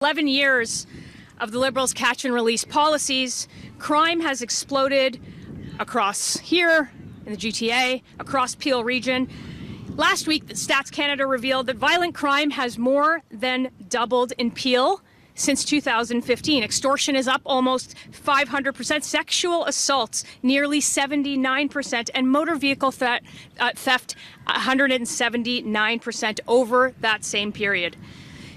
11 years of the Liberals' catch and release policies, crime has exploded across here in the GTA, across Peel region. Last week, Stats Canada revealed that violent crime has more than doubled in Peel since 2015. Extortion is up almost 500%, sexual assaults nearly 79%, and motor vehicle theft 179% over that same period.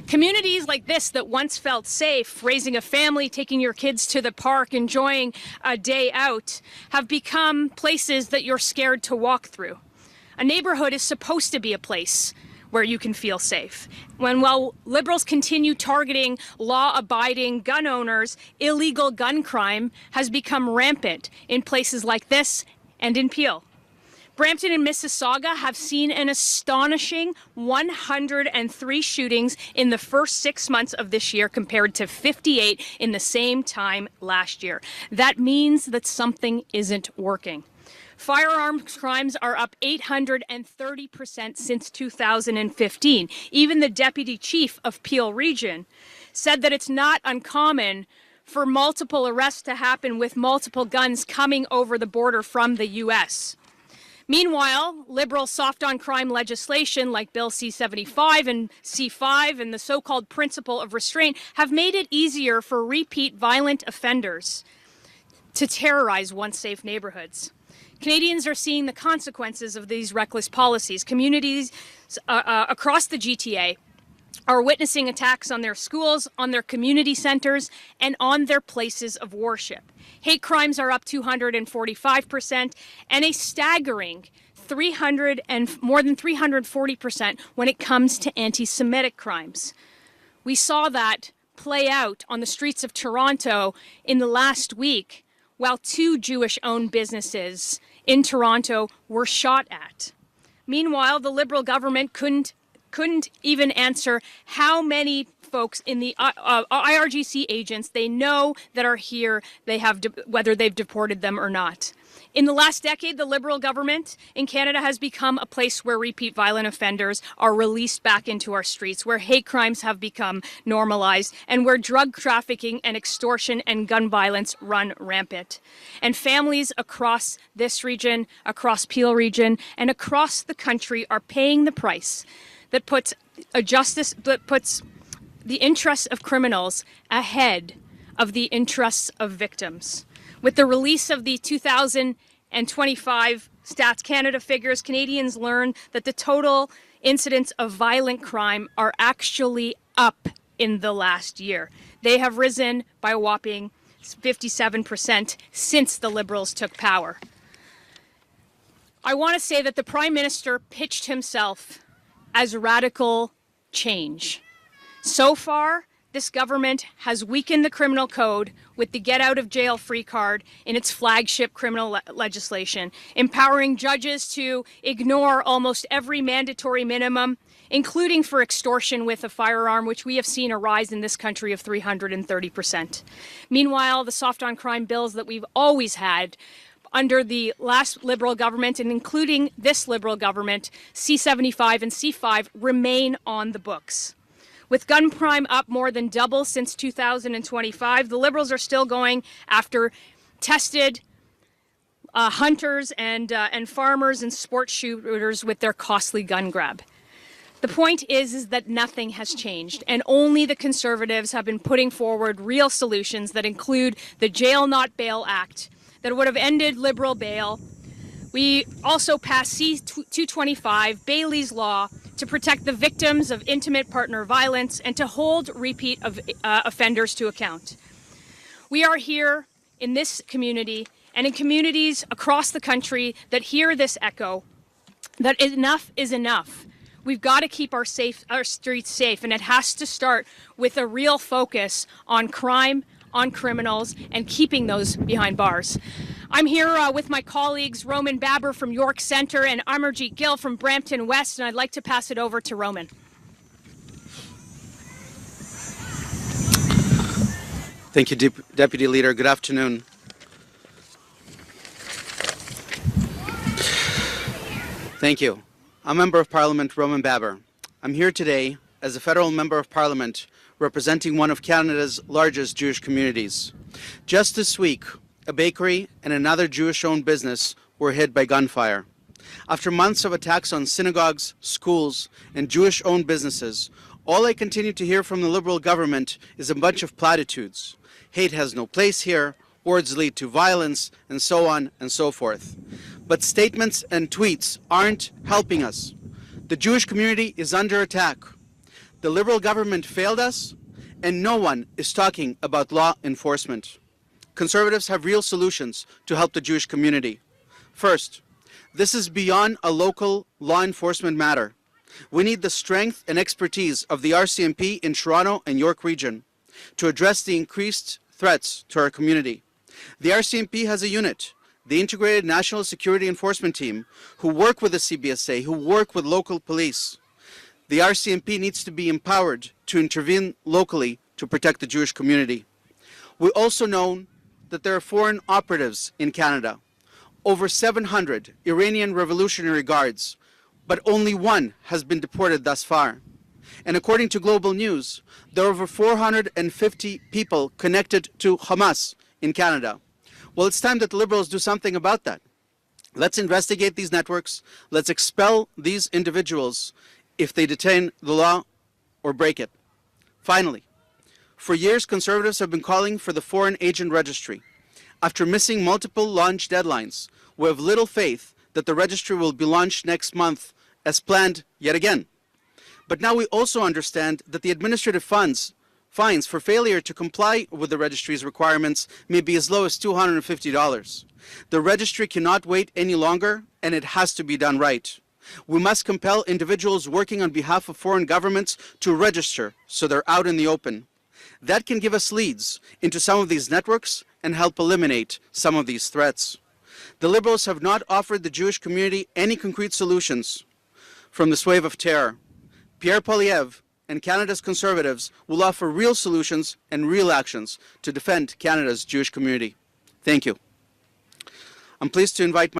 Communities like this that once felt safe, raising a family, taking your kids to the park, enjoying a day out, have become places that you're scared to walk through. A neighborhood is supposed to be a place where you can feel safe. While Liberals continue targeting law-abiding gun owners, illegal gun crime has become rampant in places like this and in Peel. Brampton and Mississauga have seen an astonishing 103 shootings in the first 6 months of this year compared to 58 in the same time last year. That means that something isn't working. Firearms crimes are up 830% since 2015. Even the deputy chief of Peel Region said that it's not uncommon for multiple arrests to happen with multiple guns coming over the border from the U.S. Meanwhile, Liberal soft-on-crime legislation like Bill C-75 and C-5 and the so-called principle of restraint have made it easier for repeat violent offenders to terrorize once safe neighborhoods. Canadians are seeing the consequences of these reckless policies. Communities across the GTA are witnessing attacks on their schools, on their community centers, and on their places of worship. Hate crimes are up 245%, and a staggering more than 340% when it comes to anti-Semitic crimes. We saw that play out on the streets of Toronto in the last week, while 2 Jewish-owned businesses in Toronto were shot at. Meanwhile, the Liberal government couldn't even answer how many folks in the IRGC agents they know that are here, whether they've deported them or not. In the last decade, the Liberal government in Canada has become a place where repeat violent offenders are released back into our streets, where hate crimes have become normalized, and where drug trafficking and extortion and gun violence run rampant. And families across this region, across Peel region, and across the country are paying the price that puts the interests of criminals ahead of the interests of victims. With the release of the 2025 Stats Canada figures, Canadians learn that the total incidents of violent crime are actually up in the last year. They have risen by a whopping 57% since the Liberals took power. I want to say that the Prime Minister pitched himself as radical change. So far, this government has weakened the criminal code with the get-out-of-jail-free card in its flagship criminal legislation, empowering judges to ignore almost every mandatory minimum, including for extortion with a firearm, which we have seen a rise in this country of 330%. Meanwhile, the soft-on-crime bills that we've always had under the last Liberal government, and including this Liberal government, C-75 and C-5 remain on the books. With gun crime up more than double since 2025, the Liberals are still going after tested hunters and farmers and sports shooters with their costly gun grab. The point is that nothing has changed, and only the Conservatives have been putting forward real solutions that include the Jail Not Bail Act that would have ended Liberal bail. We also passed C-225, Bailey's Law, to protect the victims of intimate partner violence and to hold repeat offenders to account. We are here in this community and in communities across the country that hear this echo, that enough is enough. We've got to keep our streets safe, and it has to start with a real focus on crime, on criminals, and keeping those behind bars. I'm here with my colleagues Roman Baber from York Centre and Amarjeet Gill from Brampton West, and I'd like to pass it over to Roman. Thank you, Deputy Leader. Good afternoon. Thank you. I'm Member of Parliament Roman Baber. I'm here today as a Federal Member of Parliament representing one of Canada's largest Jewish communities. Just this week, a bakery and another Jewish-owned business were hit by gunfire. After months of attacks on synagogues, schools, and Jewish-owned businesses, all I continue to hear from the Liberal government is a bunch of platitudes. Hate has no place here, words lead to violence, and so on and so forth. But statements and tweets aren't helping us. The Jewish community is under attack. The Liberal government failed us, and no one is talking about law enforcement. Conservatives have real solutions to help the Jewish community. First, this is beyond a local law enforcement matter. We need the strength and expertise of the RCMP in Toronto and York region to address the increased threats to our community. The RCMP has a unit, the Integrated National Security Enforcement Team, who work with the CBSA, who work with local police. The RCMP needs to be empowered to intervene locally to protect the Jewish community. We also know that there are foreign operatives in Canada, over 700 Iranian Revolutionary Guards, but only one has been deported thus far. And according to Global News, there are over 450 people connected to Hamas in Canada. Well, it's time that the Liberals do something about that. Let's investigate these networks. Let's expel these individuals if they detain the law or break it. Finally, for years, Conservatives have been calling for the Foreign Agent Registry. After missing multiple launch deadlines, we have little faith that the registry will be launched next month as planned yet again. But now we also understand that the administrative fines for failure to comply with the registry's requirements may be as low as $250. The registry cannot wait any longer, and it has to be done right. We must compel individuals working on behalf of foreign governments to register so they're out in the open. That can give us leads into some of these networks and help eliminate some of these threats. The Liberals have not offered the Jewish community any concrete solutions from this wave of terror. Pierre Poilievre and Canada's Conservatives will offer real solutions and real actions to defend Canada's Jewish community. Thank you. I'm pleased to invite